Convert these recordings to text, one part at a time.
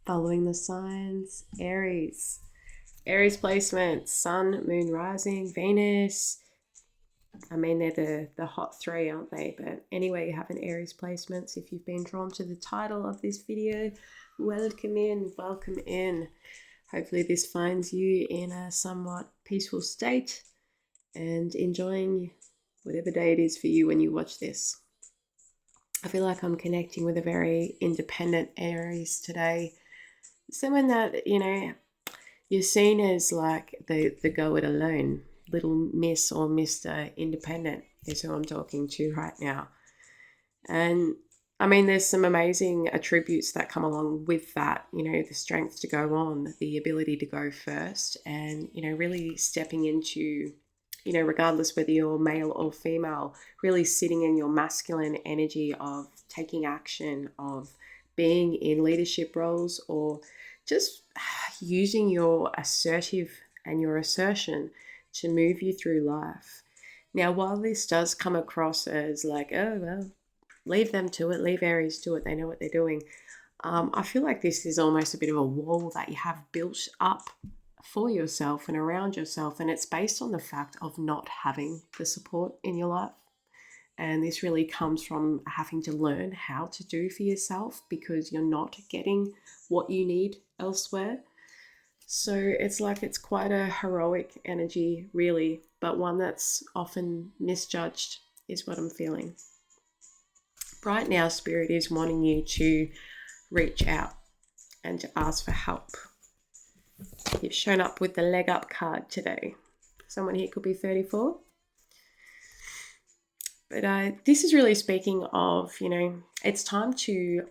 Following the signs, Aries. Aries placements, Sun, Moon, Rising, Venus. I mean, they're the hot three, aren't they? But anyway, you have an Aries placements. If you've been drawn to the title of this video, welcome in, welcome in. Hopefully this finds you in a somewhat peaceful state and enjoying whatever day it is for you when you watch this. I feel like I'm connecting with a very independent Aries today. Someone that, you're seen as like the go it alone. Little Miss or Mr. Independent is who I'm talking to right now. And I mean, there's some amazing attributes that come along with that, the strength to go on, the ability to go first, and, really stepping into, regardless whether you're male or female, really sitting in your masculine energy of taking action, of being in leadership roles, or just using your assertive and your assertion to move you through life. Now, while this does come across as like, oh, well, leave them to it, leave Aries to it, they know what they're doing. I feel like this is almost a bit of a wall that you have built up for yourself and around yourself, and it's based on the fact of not having the support in your life. And this really comes from having to learn how to do for yourself because you're not getting what you need elsewhere. So it's like it's quite a heroic energy, really, but one that's often misjudged is what I'm feeling. Right now, Spirit is wanting you to reach out and to ask for help. You've shown up with the leg up card today. Someone here could be 34. But this is really speaking of, it's time to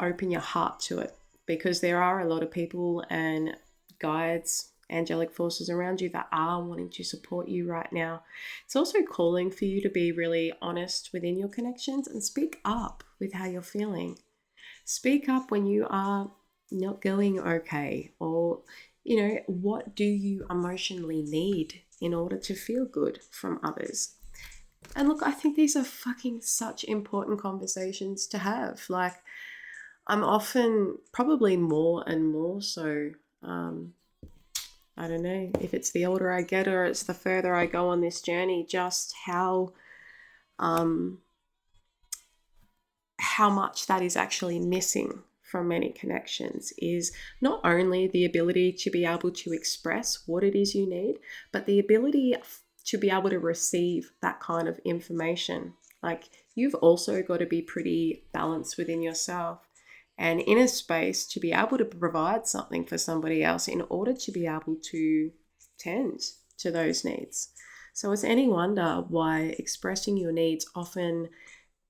open your heart to it, because there are a lot of people and guides, angelic forces around you that are wanting to support you right now. It's also calling for you to be really honest within your connections and speak up with how you're feeling. Speak up when you are not going okay, or, what do you emotionally need in order to feel good from others? And look, I think these are fucking such important conversations to have. Like, I'm often, probably more and more so, I don't know if it's the older I get or it's the further I go on this journey, just how much that is actually missing from many connections is not only the ability to be able to express what it is you need, but the ability to be able to receive that kind of information. Like, you've also got to be pretty balanced within yourself and in a space to be able to provide something for somebody else in order to be able to tend to those needs. So it's any wonder why expressing your needs often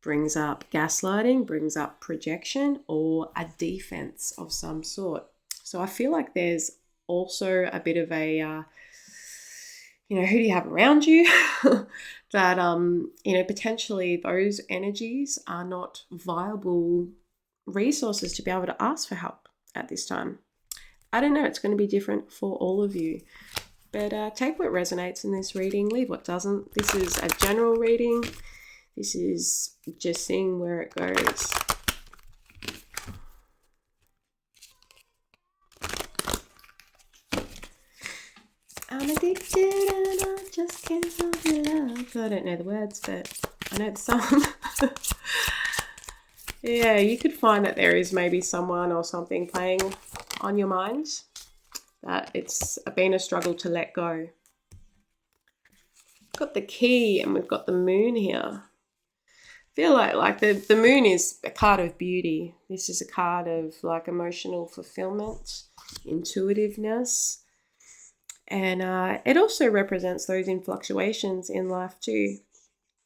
brings up gaslighting, brings up projection, or a defense of some sort. So I feel like there's also a bit of a who do you have around you that, potentially those energies are not viable resources to be able to ask for help at this time. I don't know, it's going to be different for all of you. But take what resonates in this reading, leave what doesn't. This is a general reading. This is just seeing where it goes. I'm addicted and I just can't stop the love. I don't know the words, but I know the song. Yeah, you could find that there is maybe someone or something playing on your mind, that it's been a struggle to let go. We've got the key and we've got the moon here. I feel like the moon is a card of beauty. This is a card of like emotional fulfillment, intuitiveness. And it also represents those in fluctuations in life too.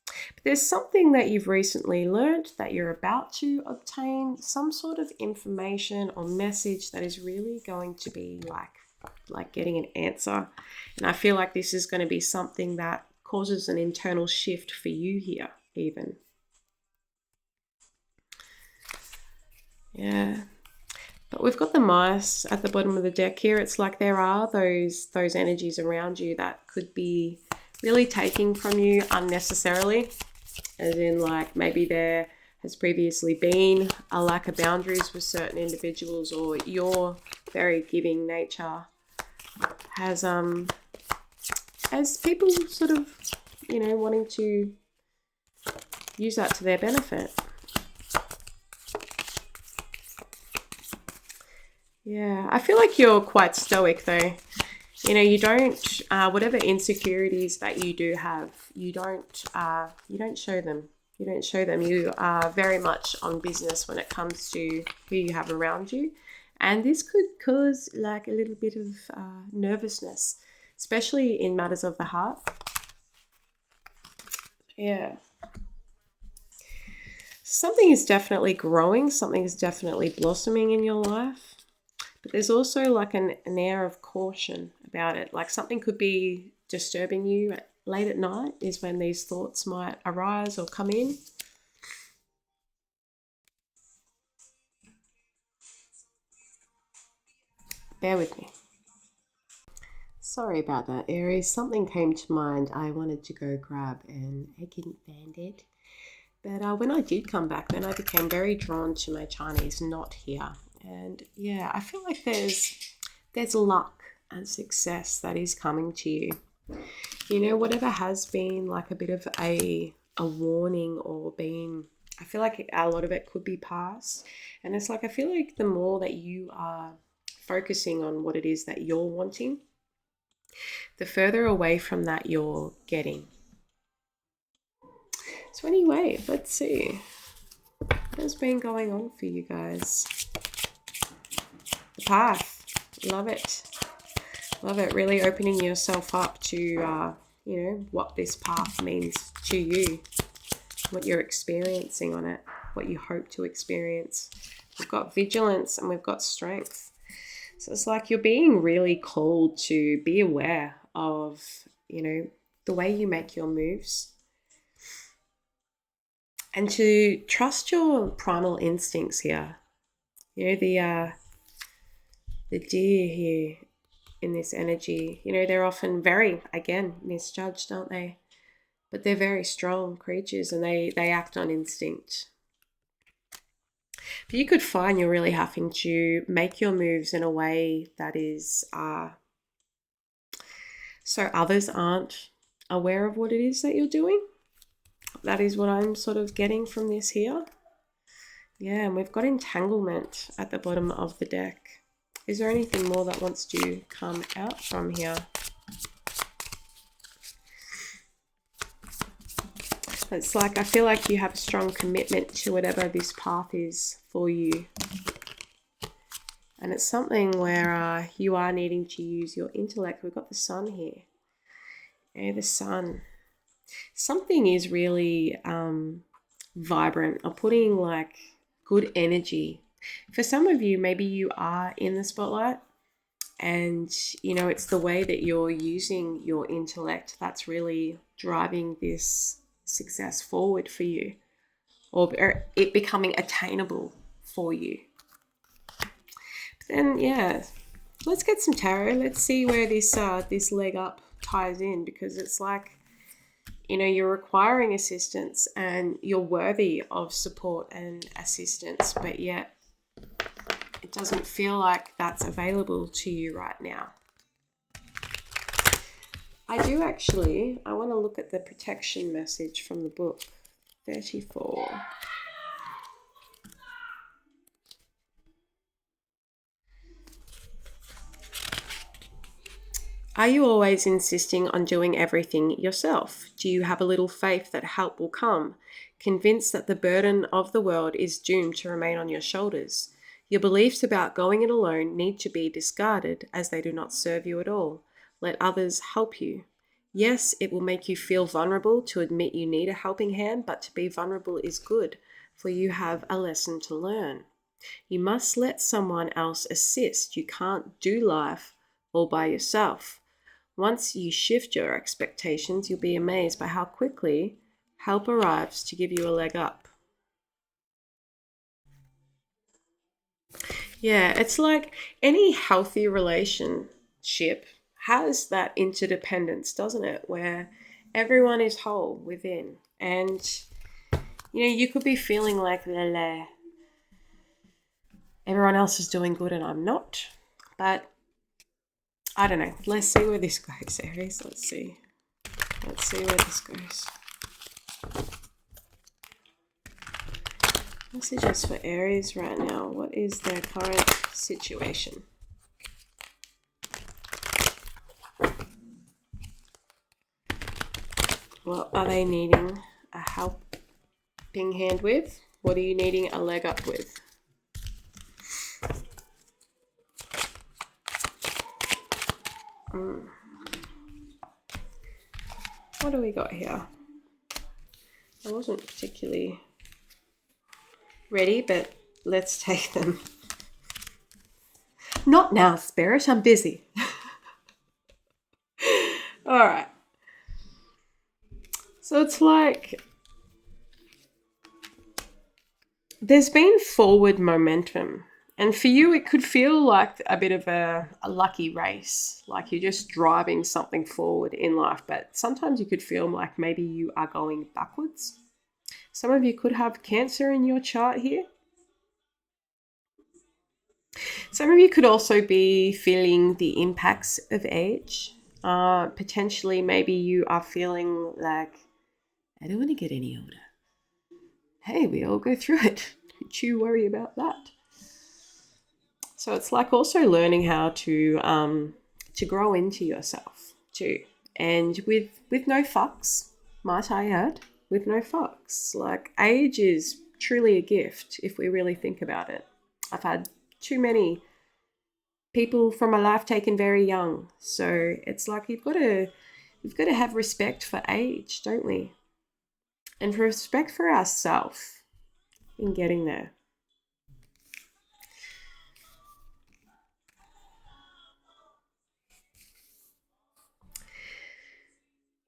But there's something that you've recently learned, that you're about to obtain, some sort of information or message that is really going to be like getting an answer. And I feel like this is going to be something that causes an internal shift for you here even. Yeah. But we've got the mice at the bottom of the deck here. It's like there are those energies around you that could be really taking from you unnecessarily, as in like maybe they're has previously been a lack of boundaries with certain individuals, or your very giving nature has people sort of, wanting to use that to their benefit. Yeah, I feel like you're quite stoic though. You don't, whatever insecurities that you do have, you don't show them. You don't show them. You are very much on business when it comes to who you have around you. And this could cause like a little bit of nervousness, especially in matters of the heart. Yeah. Something is definitely growing. Something is definitely blossoming in your life. But there's also like an air of caution about it. Like something could be disturbing you late at night is when these thoughts might arise or come in. Bear with me. Sorry about that, Aries. Something came to mind. I wanted to go grab and I couldn't find it. But when I did come back, then I became very drawn to my Chinese knot here. And yeah, I feel like there's luck and success that is coming to you. Whatever has been like a bit of a warning or been, I feel like a lot of it could be past. And it's like, I feel like the more that you are focusing on what it is that you're wanting, the further away from that you're getting. So anyway, let's see. What has been going on for you guys? The path. Love it. Love it. Really opening yourself up to, what this path means to you, what you're experiencing on it, what you hope to experience. We've got vigilance and we've got strength. So it's like you're being really called to be aware of, the way you make your moves and to trust your primal instincts here. The deer here in this energy, they're often very, again, misjudged, aren't they? But they're very strong creatures and they act on instinct. But you could find you're really having to make your moves in a way that is so others aren't aware of what it is that you're doing. That is what I'm sort of getting from this here. Yeah, and we've got entanglement at the bottom of the deck. Is there anything more that wants to come out from here? It's like I feel like you have a strong commitment to whatever this path is for you. And it's something where you are needing to use your intellect. We've got the sun here. Yeah, the sun. Something is really vibrant or putting like good energy. For some of you, maybe you are in the spotlight and, it's the way that you're using your intellect that's really driving this success forward for you, or it becoming attainable for you. But then, yeah, let's get some tarot. Let's see where this leg up ties in, because it's like, you're requiring assistance and you're worthy of support and assistance, but yet it doesn't feel like that's available to you right now. I want to look at the protection message from the book 34. Are you always insisting on doing everything yourself? Do you have a little faith that help will come? Convinced that the burden of the world is doomed to remain on your shoulders? Your beliefs about going it alone need to be discarded as they do not serve you at all. Let others help you. Yes, it will make you feel vulnerable to admit you need a helping hand, but to be vulnerable is good, for you have a lesson to learn. You must let someone else assist. You can't do life all by yourself. Once you shift your expectations, you'll be amazed by how quickly help arrives to give you a leg up. Yeah, it's like any healthy relationship has that interdependence, doesn't it? Where everyone is whole within. And, You could be feeling like everyone else is doing good and I'm not. But I don't know. Let's see where this goes, Aries. Let's see. Let's see where this goes. Messages for Aries right now. What is their current situation? What are they needing a helping hand with? What are you needing a leg up with? What do we got here? I wasn't particularly ready, but let's take them. Not now, Spirit. I'm busy. All right. So it's like there's been forward momentum. And for you, it could feel like a bit of a lucky race, like you're just driving something forward in life. But sometimes you could feel like maybe you are going backwards. Some of you could have Cancer in your chart here. Some of you could also be feeling the impacts of age. Potentially, maybe you are feeling like, I don't want to get any older. Hey, we all go through it. Don't you worry about that. So it's like also learning how to grow into yourself too, and with no fucks, might I add, with no fucks. Like age is truly a gift if we really think about it. I've had too many people from my life taken very young, so it's like we've got to have respect for age, don't we? And for respect for ourselves in getting there.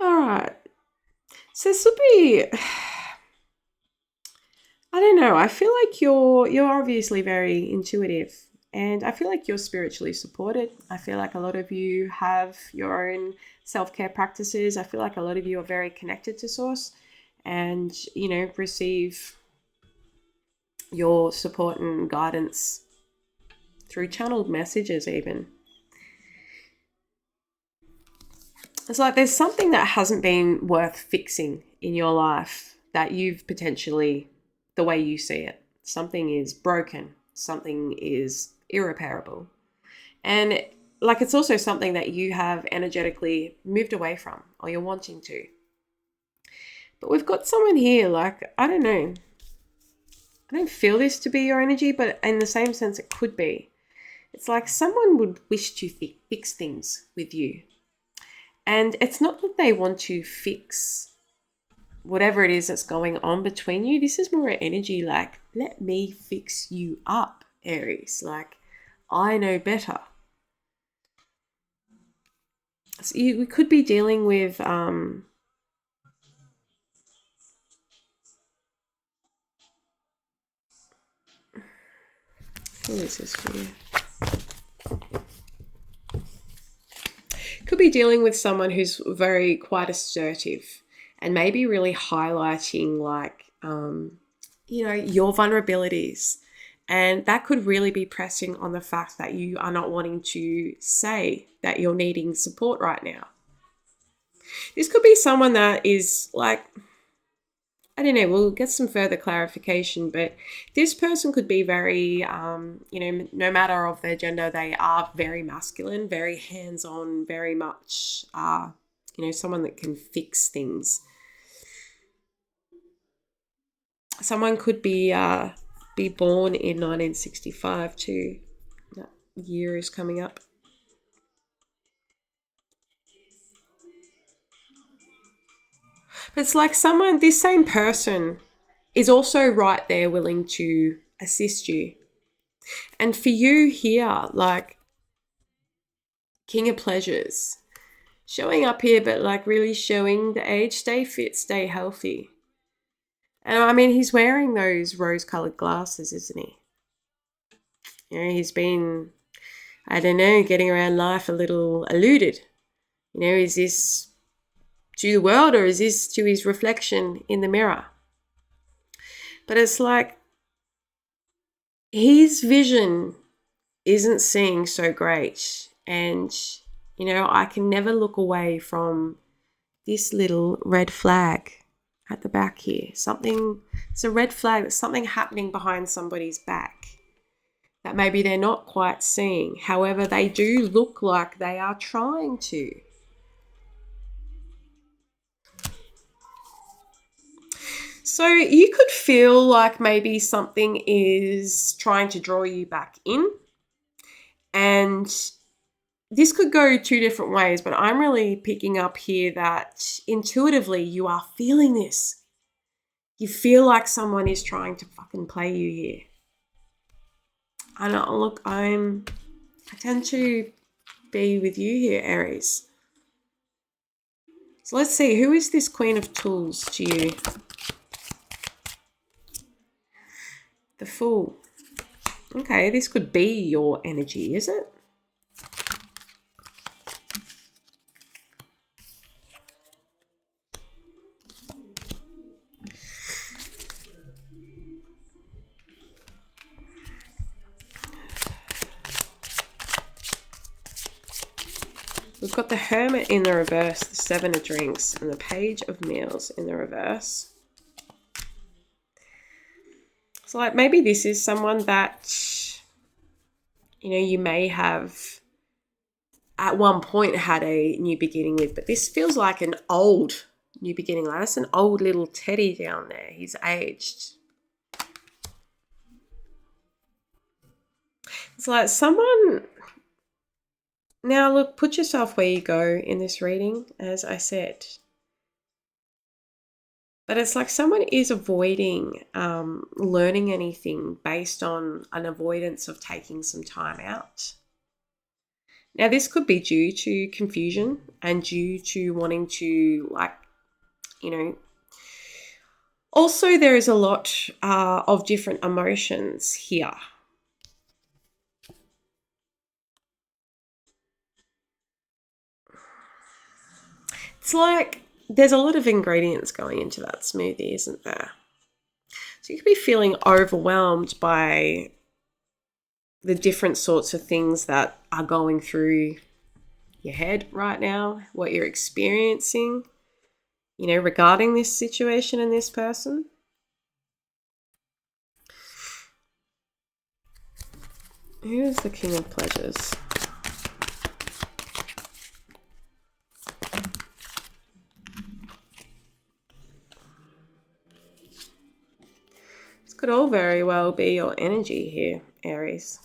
All right. So this will be, I don't know. I feel like you're obviously very intuitive, and I feel like you're spiritually supported. I feel like a lot of you have your own self-care practices. I feel like a lot of you are very connected to source and, receive your support and guidance through channeled messages even. It's like there's something that hasn't been worth fixing in your life that you've potentially, the way you see it, something is broken, something is irreparable. And it's also something that you have energetically moved away from or you're wanting to. But we've got someone here, I don't know. I don't feel this to be your energy, but in the same sense, it could be. It's like someone would wish to fix things with you. And it's not that they want to fix whatever it is that's going on between you. This is more energy like, let me fix you up, Aries. Like, I know better. So we could be dealing with who is this for you? Could be dealing with someone who's very quite assertive and maybe really highlighting your vulnerabilities. And that could really be pressing on the fact that you are not wanting to say that you're needing support right now. This could be someone that is like, I don't know, we'll get some further clarification, but this person could be very, no matter of their gender, they are very masculine, very hands-on, very much, someone that can fix things. Someone could be born in 1965 too. That year is coming up. But it's like this same person is also right there willing to assist you. And for you here, King of Pleasures, showing up here, but really showing the age, stay fit, stay healthy. And I mean, he's wearing those rose-colored glasses, isn't he? He's been, I don't know, getting around life a little eluded. Is this to the world or is this to his reflection in the mirror? But it's like his vision isn't seeing so great. And, I can never look away from this little red flag at the back here. It's a red flag. There's something happening behind somebody's back that maybe they're not quite seeing. However, they do look like they are trying to. So you could feel like maybe something is trying to draw you back in. And this could go two different ways, but I'm really picking up here that intuitively you are feeling this. You feel like someone is trying to fucking play you here. And look, I tend to be with you here, Aries. So let's see, who is this Queen of Tools to you? The Fool. Okay, this could be your energy, is it? We've got the Hermit in the reverse, the Seven of Drinks, and the Page of Meals in the reverse. So like maybe this is someone that, you may have at one point had a new beginning with, but this feels like an old new beginning. Like that's an old little teddy down there. He's aged. It's like someone... Now, look, put yourself where you go in this reading, as I said. But it's like someone is avoiding learning anything based on an avoidance of taking some time out. Now, this could be due to confusion and due to wanting to, also there is a lot of different emotions here. It's like there's a lot of ingredients going into that smoothie, isn't there? So you could be feeling overwhelmed by the different sorts of things that are going through your head right now, what you're experiencing, regarding this situation and this person. Who is the King of Pleasures? This could all very well be your energy here, Aries.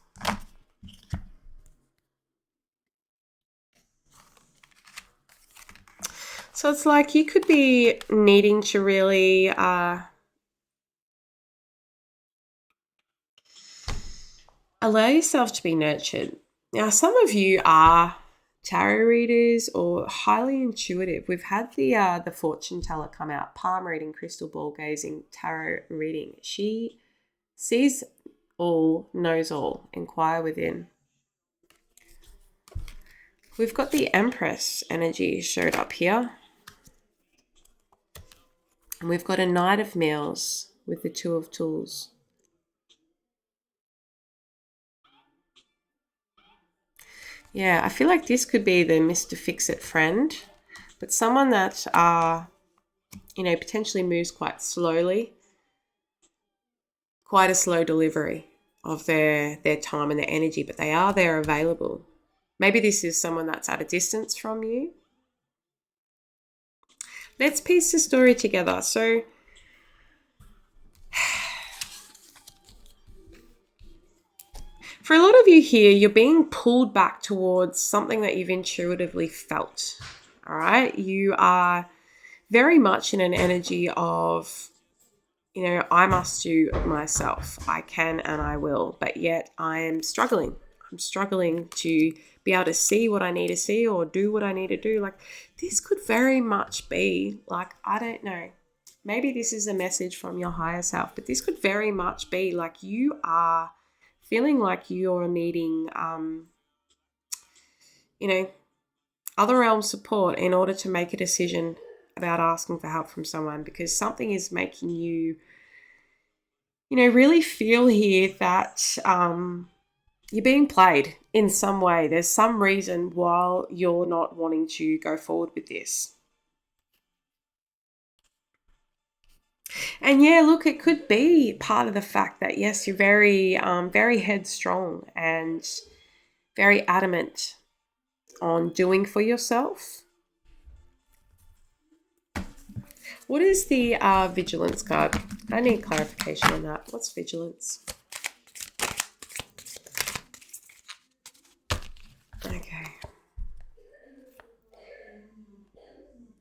So it's like you could be needing to really allow yourself to be nurtured. Now, some of you are tarot readers or highly intuitive. We've had the fortune teller come out, palm reading, crystal ball gazing, tarot reading. She sees all, knows all, inquire within. We've got the Empress energy showed up here. And we've got a Knight of Meals with the Two of Tools. Yeah, I feel like this could be the Mr. Fix-It friend, but someone that, potentially moves quite slowly, quite a slow delivery of their time and their energy, but they are there available. Maybe this is someone that's at a distance from you. Let's piece the story together. So for a lot of you here, you're being pulled back towards something that you've intuitively felt, all right? You are very much in an energy of, I must do myself. I can and I will, but yet I am struggling. I'm struggling to be able to see what I need to see or do what I need to do. Like this could very much be like, I don't know, maybe this is a message from your higher self, but this could very much be like you are feeling like you're needing, other realm support in order to make a decision about asking for help from someone, because something is making you really feel here that you're being played in some way. There's some reason why you're not wanting to go forward with this. And yeah, look, it could be part of the fact that, yes, you're very, very headstrong and very adamant on doing for yourself. What is the vigilance card? I need clarification on that. What's vigilance? Okay.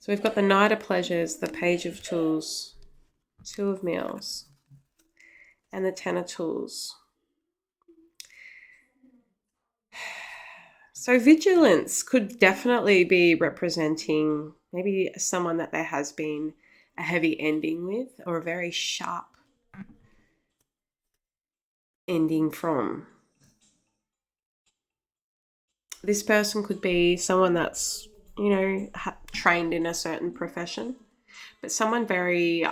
So we've got the Knight of Pleasures, the Page of Tools, Two of Meals, and the Ten of Tools. So vigilance could definitely be representing maybe someone that there has been a heavy ending with, or a very sharp ending from. This person could be someone that's, trained in a certain profession, but someone very,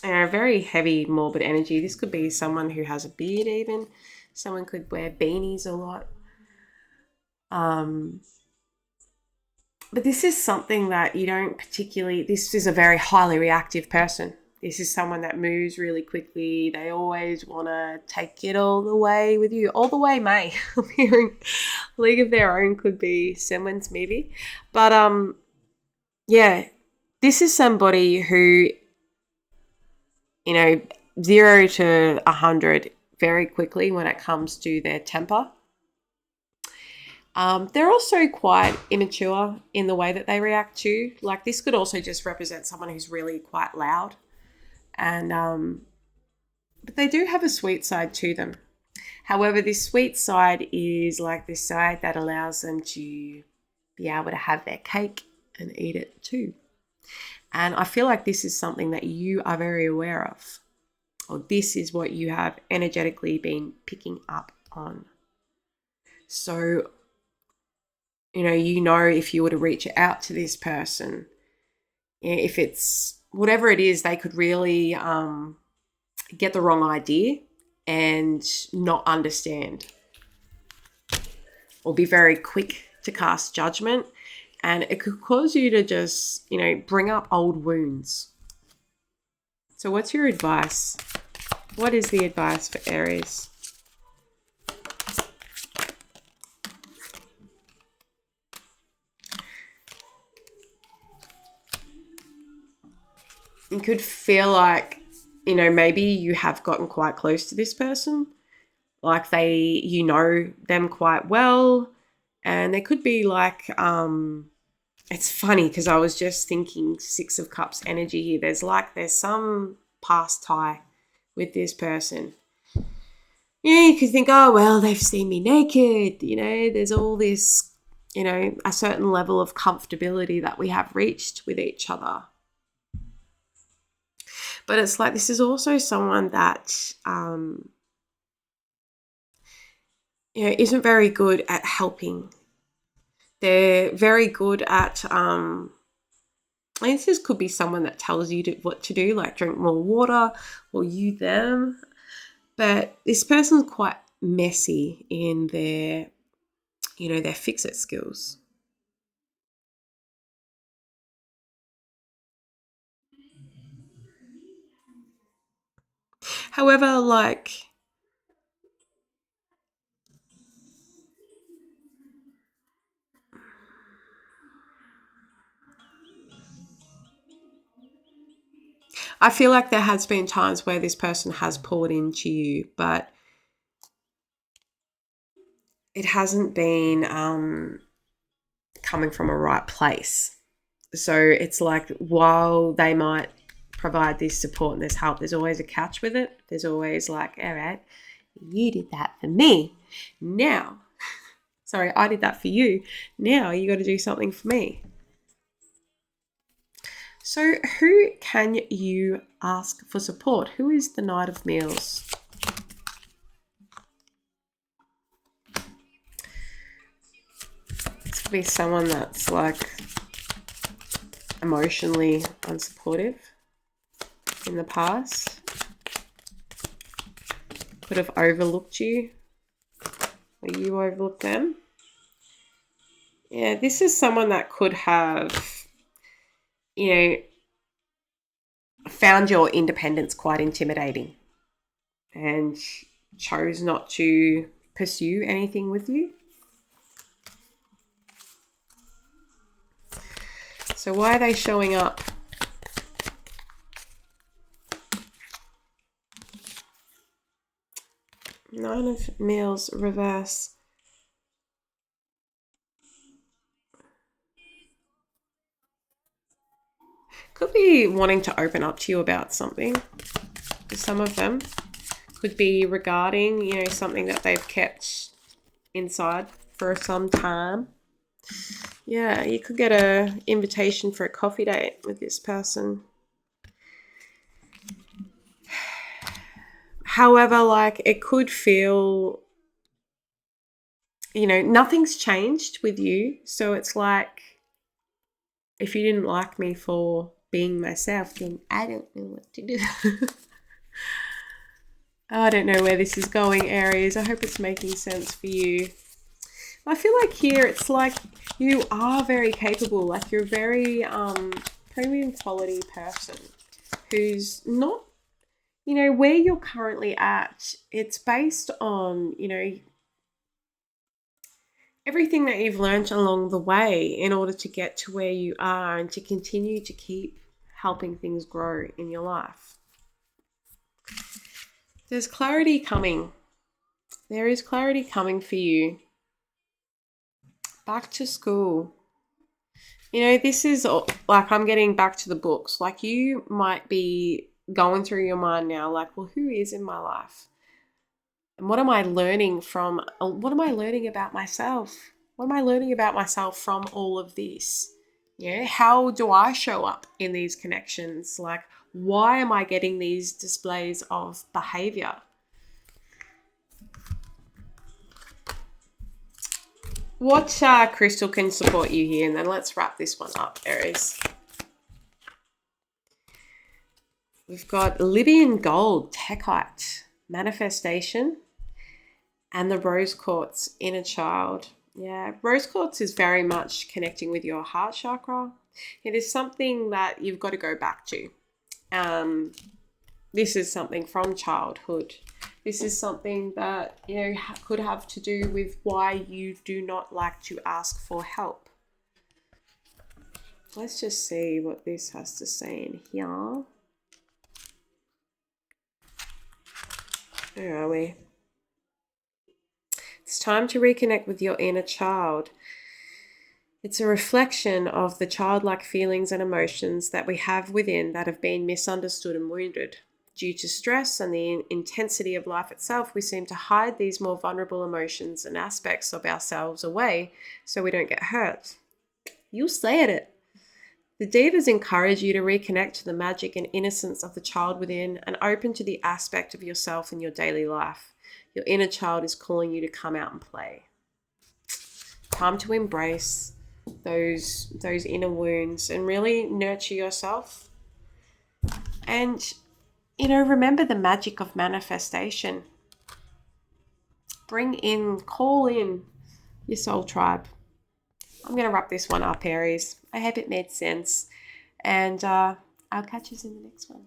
very heavy, morbid energy. This could be someone who has a beard even. Someone could wear beanies a lot. But this is something that you don't particularly, this is a very highly reactive person. This is someone that moves really quickly. They always want to take it all the way with you. All the way, May. I'm hearing League of Their Own could be someone's maybe. But yeah, this is somebody who, 0 to 100 very quickly when it comes to their temper. They're also quite immature in the way that they react to. Like, this could also just represent someone who's really quite loud. And but they do have a sweet side to them. However, this sweet side is like the side that allows them to be able to have their cake and eat it too. And I feel like this is something that you are very aware of, or this is what you have energetically been picking up on. So, if you were to reach out to this person, if it's whatever it is, they could really get the wrong idea and not understand, or be very quick to cast judgment. And it could cause you to just, bring up old wounds. So what's your advice? What is the advice for Aries? You could feel like, maybe you have gotten quite close to this person. Like you know them quite well. And there could be like, it's funny because I was just thinking Six of Cups energy here. There's some past tie with this person. You could think, oh, well, they've seen me naked. There's all this, a certain level of comfortability that we have reached with each other. But it's like, this is also someone that, isn't very good at helping. They're very good at, this could be someone that tells you what to do, like drink more water, or you them. But this person's quite messy in their, their fix-it skills. However, I feel like there has been times where this person has poured into you, but it hasn't been coming from a right place. So it's like, while they might provide this support and this help, there's always a catch with it. There's always like, all right, you did that for me. Now, sorry, I did that for you. Now you got to do something for me. So who can you ask for support? Who is the Knight of Meals? This could be someone that's like emotionally unsupportive. in the past. Could have overlooked you, or you overlooked them. Yeah, this is someone that could have, you know, found your independence quite intimidating and chose not to pursue anything with you. So why are they showing up? Nine of Meals reverse. Could be wanting to open up to you about something. Some of them could be regarding, you know, something that they've kept inside for some time. Yeah, you could get an invitation for a coffee date with this person. However, like, it could feel, you know, nothing's changed with you. So it's like, if you didn't like me for being myself, then I don't know what to do. I don't know where this is going, Aries. I hope it's making sense for you. I feel like here it's like you are very capable. Like, you're a very premium quality person who's not, you know, where you're currently at. It's based on, you know, everything that you've learned along the way in order to get to where you are and to continue to keep helping things grow in your life. There's clarity coming. There is clarity coming for you. Back to school. You know, this is like, I'm getting back to the books. Like, you might be going through your mind now, like, well, who is in my life? And what am I learning from? What am I learning about myself? What am I learning about myself from all of this? Yeah, how do I show up in these connections? Like, why am I getting these displays of behavior? What crystal can support you here? And then let's wrap this one up, Aries. We've got Libyan Gold, Techite, Manifestation, and the Rose Quartz, Inner Child. Yeah, Rose Quartz is very much connecting with your heart chakra. It is something that you've got to go back to. This is something from childhood. This is something that, you know, could have to do with why you do not like to ask for help. Let's just see what this has to say in here. Where are we? It's time to reconnect with your inner child. It's a reflection of the childlike feelings and emotions that we have within that have been misunderstood and wounded. Due to stress and the intensity of life itself, we seem to hide these more vulnerable emotions and aspects of ourselves away so we don't get hurt. You said it. The Devas encourage you to reconnect to the magic and innocence of the child within and open to the aspect of yourself in your daily life. Your inner child is calling you to come out and play. Time to embrace those inner wounds and really nurture yourself. And, you know, remember the magic of manifestation. Call in your soul tribe. I'm going to wrap this one up, Aries. I hope it made sense. And I'll catch you in the next one.